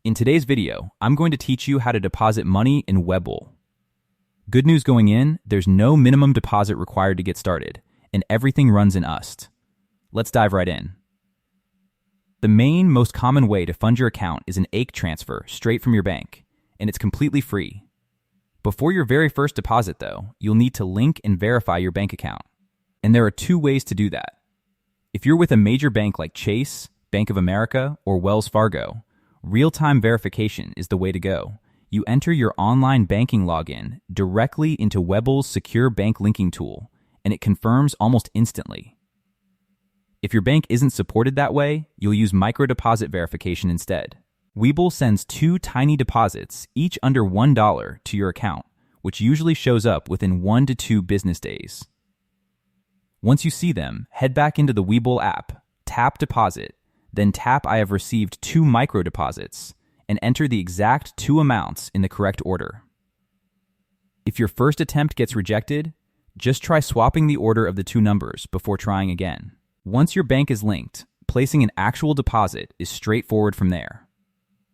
In today's video, I'm going to teach you how to deposit money in Webull. Good news going in, there's no minimum deposit required to get started, and everything runs in USD. Let's dive right in. The main, most common way to fund your account is an AIK transfer straight from your bank, and it's completely free. Before your very first deposit, though, you'll need to link and verify your bank account. And there are two ways to do that. If you're with a major bank like Chase, Bank of America, or Wells Fargo, real-time verification is the way to go. You enter your online banking login directly into Webull's secure bank linking tool, and it confirms almost instantly. If your bank isn't supported that way, you'll use micro-deposit verification instead. Webull sends 2 tiny deposits, each under $1, to your account, which usually shows up within 1 to 2 business days. Once you see them, head back into the Webull app, tap Deposit, then tap I have received 2 micro deposits, and enter the exact 2 amounts in the correct order. If your first attempt gets rejected, just try swapping the order of the 2 numbers before trying again. Once your bank is linked, placing an actual deposit is straightforward from there.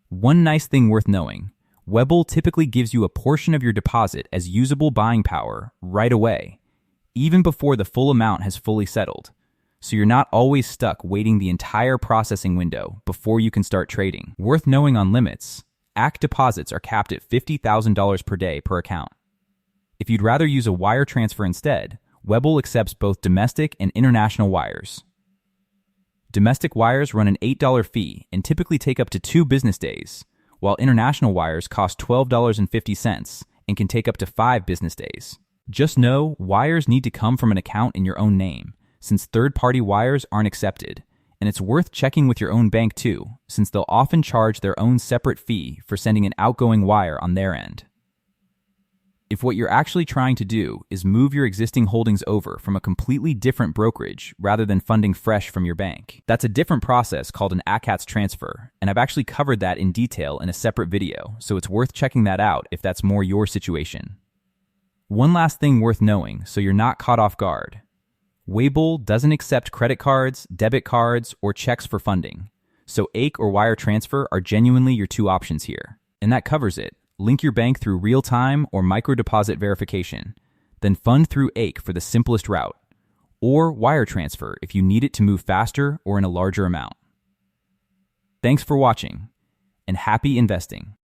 One nice thing worth knowing, Webull typically gives you a portion of your deposit as usable buying power right away, even before the full amount has fully settled, so you're not always stuck waiting the entire processing window before you can start trading. Worth knowing on limits, AIK deposits are capped at $50,000 per day per account. If you'd rather use a wire transfer instead, Webull accepts both domestic and international wires. Domestic wires run an $8 fee and typically take up to 2 business days, while international wires cost $12.50 and can take up to 5 business days. Just know, wires need to come from an account in your own name, since third-party wires aren't accepted, and it's worth checking with your own bank too, since they'll often charge their own separate fee for sending an outgoing wire on their end. If what you're actually trying to do is move your existing holdings over from a completely different brokerage rather than funding fresh from your bank, that's a different process called an ACATS transfer, and I've actually covered that in detail in a separate video, so it's worth checking that out if that's more your situation. One last thing worth knowing so you're not caught off guard. Webull doesn't accept credit cards, debit cards, or checks for funding, so AIK or wire transfer are genuinely your 2 options here. And that covers it. Link your bank through real-time or micro-deposit verification, then fund through AIK for the simplest route, or wire transfer if you need it to move faster or in a larger amount. Thanks for watching, and happy investing.